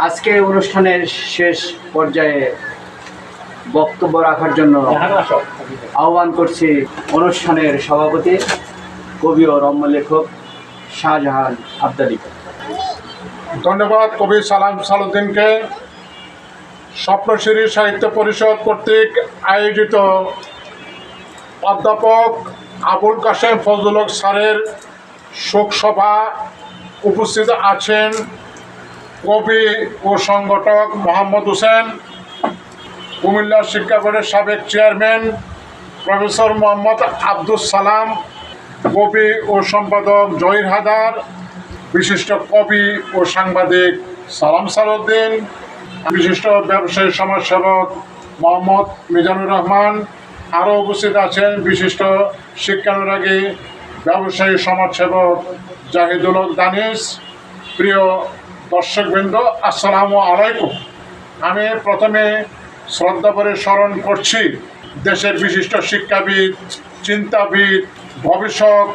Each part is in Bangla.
আজকে অনুষ্ঠানের শেষ পর্যায়ে বক্তব্য রাখার জন্য আহ্বান করছি অনুষ্ঠানের সভাপতি কবি ও রম্য লেখক শাহজাহান আবদালীকে। ধন্যবাদ কবি সালাম সালুদ্দিনকে। স্বপ্নশ্রী সাহিত্য পরিষদ কর্তৃক আয়োজিত অধ্যাপক আবুল কাশেম ফজলুল হক স্যারের শোকসভা উপস্থিত আছেন কবি ও সংগঠক মোহাম্মদ হোসেন, কুমিল্লা শিক্ষা বোর্ডের সাবেক চেয়ারম্যান প্রফেসর মোহাম্মদ আব্দুস সালাম, কবি ও সম্পাদক জহির হায়দার, বিশিষ্ট কবি ও সাংবাদিক সালাম সালুদ্দিন, বিশিষ্ট ব্যবসায়ী সমাজসেবক মোহাম্মদ মিজানুর রহমান। আরও উপস্থিত আছেন বিশিষ্ট শিক্ষানুরাগী ব্যবসায়ী সমাজসেবক জাহিদুল হক দানিশ। প্রিয় দর্শকবৃন্দ, আসসালামু আলাইকুম। আমি প্রথমে শ্রদ্ধা করে স্মরণ করছি দেশের বিশিষ্ট শিক্ষাবিদ, চিন্তাবিদ, ভবিষ্যৎ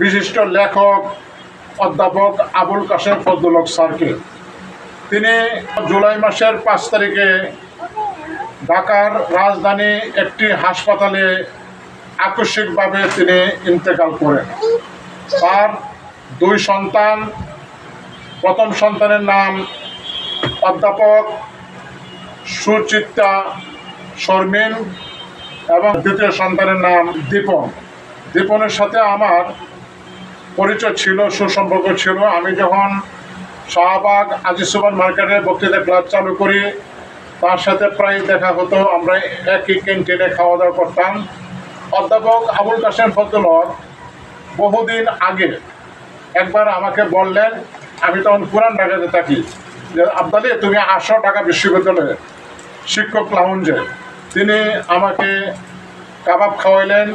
বিশিষ্ট লেখক অধ্যাপক আবুল কাশেম ফজলুল হক স্যারকে। তিনি জুলাই মাসের 5 তারিখে ঢাকার রাজধানী একটি হাসপাতালে আকস্মিকভাবে তিনি ইন্তেকাল করেন। তার 2 সন্তান, প্রথম সন্তানের নাম অধ্যাপক সুচিত্রা শর্মিন এবং দ্বিতীয় সন্তানের নাম দীপন। দীপনের সাথে আমার পরিচয় ছিল, সুসম্পর্ক ছিল। আমি যখন শাহবাগ আজিজ সুপার মার্কেটে বক্তৃতা ক্লাস চালু করি, তার সাথে প্রায় দেখা হতো, আমরা একই ক্যান্টিনে খাওয়া দাওয়া করতাম। অধ্যাপক আবুল কাশেম ফজলুল হক বহুদিন আগে একবার আমাকে বললেন, আমি তখন পুরান ঢাকাতে থাকি, যে আবদালী তুমি আসো ঢাকা বিশ্ববিদ্যালয়ে শিক্ষক লাউঞ্জে। তিনি আমাকে কাবাব খাওয়াইলেন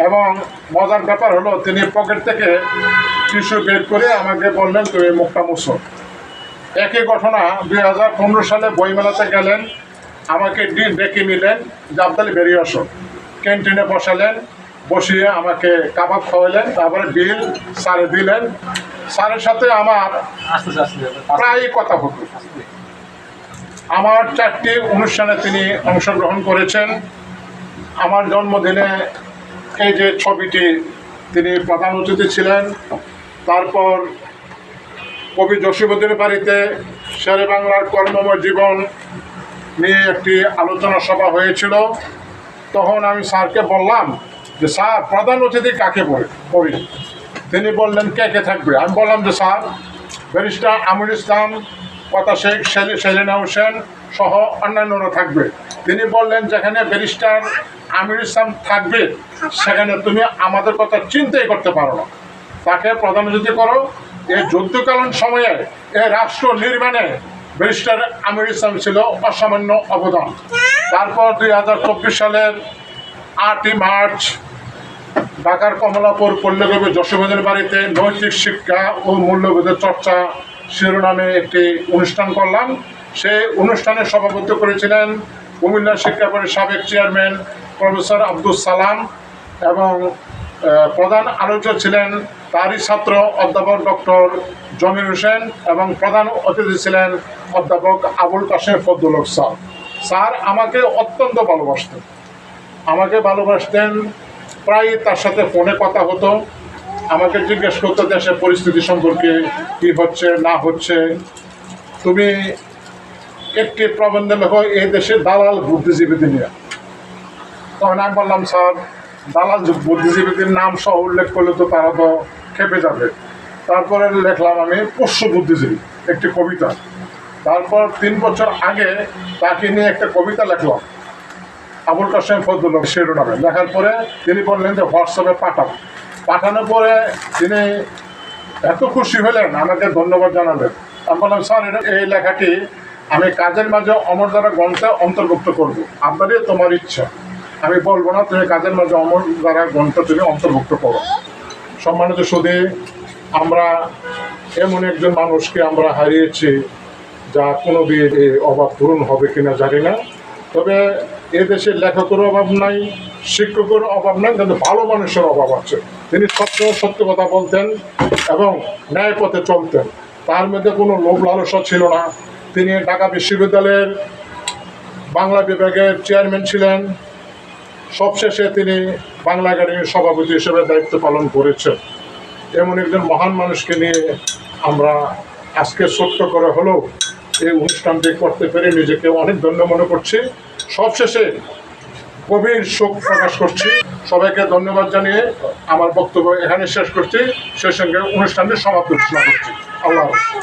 এবং মজার ব্যাপার হলো তিনি পকেট থেকে টিস্যু বের করে আমাকে বললেন তুমি মুখটা মুছো। একই ঘটনা 2015 সালে বইমেলাতে গেলেন, আমাকে ডেকে নিলেন যে আবদালী বেরিয়ে আসো। ক্যান্টিনে বসালেন, বসিয়ে আমাকে কাবাব খাওয়াইলেন, তারপরে বিল স্যারে দিলেন। স্যারের সাথে আমার প্রায় কথা হতো। আমার 4টি অনুষ্ঠানে তিনি অংশগ্রহণ করেছেন। আমার জন্মদিনে এই যে ছবিটি, তিনি প্রধান অতিথি ছিলেন। তারপর কবি জসিমউদ্দিনের বাড়িতে শেরে বাংলার কর্মময় জীবন নিয়ে একটি আলোচনা সভা হয়েছিল। তখন আমি স্যারকে বললাম যে স্যার প্রধান অতিথি কাকে বলি? তিনি বললেন কে কে থাকবে? আমি বললাম যে স্যার ব্যারিস্টার আমির ইসলাম, কথা শেখ সেলিনা হোসেন সহ অন্যান্যরা থাকবে। তিনি বললেন যেখানে ব্যারিস্টার আমির ইসলাম থাকবে সেখানে তুমি আমাদের কথা চিন্তাই করতে পারো না, তাকে প্রধান অতিথি করো। এই যুদ্ধকালীন সময়ে এই রাষ্ট্র নির্মাণে ব্যারিস্টার আমির ইসলাম ছিল অসামান্য অবদান। তারপর 2024 সালের 8ই মার্চ ঢাকার কমলাপুর পল্লীকবি জসিমউদ্দিনের বাড়িতে নৈতিক শিক্ষা ও মূল্যবোধের চর্চা শিরোনামে একটি অনুষ্ঠান করলাম। সেই অনুষ্ঠানে সভাপতিত্ব করেছিলেন কুমিল্লা শিক্ষা বোর্ডের সাবেক চেয়ারম্যান প্রফেসর আব্দুস সালাম এবং প্রধান আলোচক ছিলেন তারই ছাত্র অধ্যাপক ডক্টর জমির হোসেন এবং প্রধান অতিথি ছিলেন অধ্যাপক আবুল কাশেম ফজলুল হক স্যার। স্যার আমাকে অত্যন্ত ভালোবাসতেন। প্রায় তার সাথে ফোনে কথা হতো, আমাকে জিজ্ঞেস করতো দেশের পরিস্থিতি সম্পর্কে, কী হচ্ছে না হচ্ছে। তুমি একটি প্রবন্ধ লেখো এই দেশে দালাল বুদ্ধিজীবীদের নিয়ে। তখন আমি বললাম স্যার দালাল বুদ্ধিজীবীদের নাম সহ উল্লেখ করলে তো তারা তো খেপে যাবে। তারপরে লেখলাম আমি পোষ্য বুদ্ধিজীবী, একটি কবিতা। তারপর 3 বছর আগে তাকে নিয়ে একটা কবিতা লেখলাম আবুল কাশেম ফজলুল হক শিরোনামে। লেখার পরে তিনি বললেন যে হোয়াটসঅ্যাপে পাঠানোর পরে তিনি এত খুশি হলেন, আমাকে ধন্যবাদ জানালেন। আমি বললাম স্যার এই লেখাটি আমি কাজের মাঝে অমর দ্বারা গ্রন্থে অন্তর্ভুক্ত করবো, আপনারই তোমার ইচ্ছা, আমি বলবো না, তুমি কাজের মাঝে অমর দ্বারা গ্রন্থ তুমি অন্তর্ভুক্ত করো। সম্মানিত সুধী, আমরা এমন একজন মানুষকে আমরা হারিয়েছি যা কোনো দিন এই অভাব পূরণ হবে কিনা জানি না। তবে এদেশে লেখকের অভাব নাই, শিক্ষকের অভাব নাই, কিন্তু ভালো মানুষের অভাব আছে। তিনি সত্য কথা বলতেন এবং ন্যায় পথে চলতেন। তার মধ্যে কোনো লোভ লালসা ছিল না। তিনি ঢাকা বিশ্ববিদ্যালয়ের বাংলা বিভাগের চেয়ারম্যান ছিলেন। সবশেষে তিনি বাংলা একাডেমির সভাপতি হিসেবে দায়িত্ব পালন করেছেন। এমন একজন মহান মানুষকে নিয়ে আমরা আজকে ছোট্ট করে হলেও এই অনুষ্ঠানটি করতে পেরে নিজেকে অনেক ধন্য মনে করছি। সবশেষে গভীর শোক প্রকাশ করছি। সবাইকে ধন্যবাদ জানিয়ে আমার বক্তব্য এখানে শেষ করছি। সেই সঙ্গে অনুষ্ঠানটি সমাপ্তি ঘোষণা করছি। আল্লাহ হাফেজ।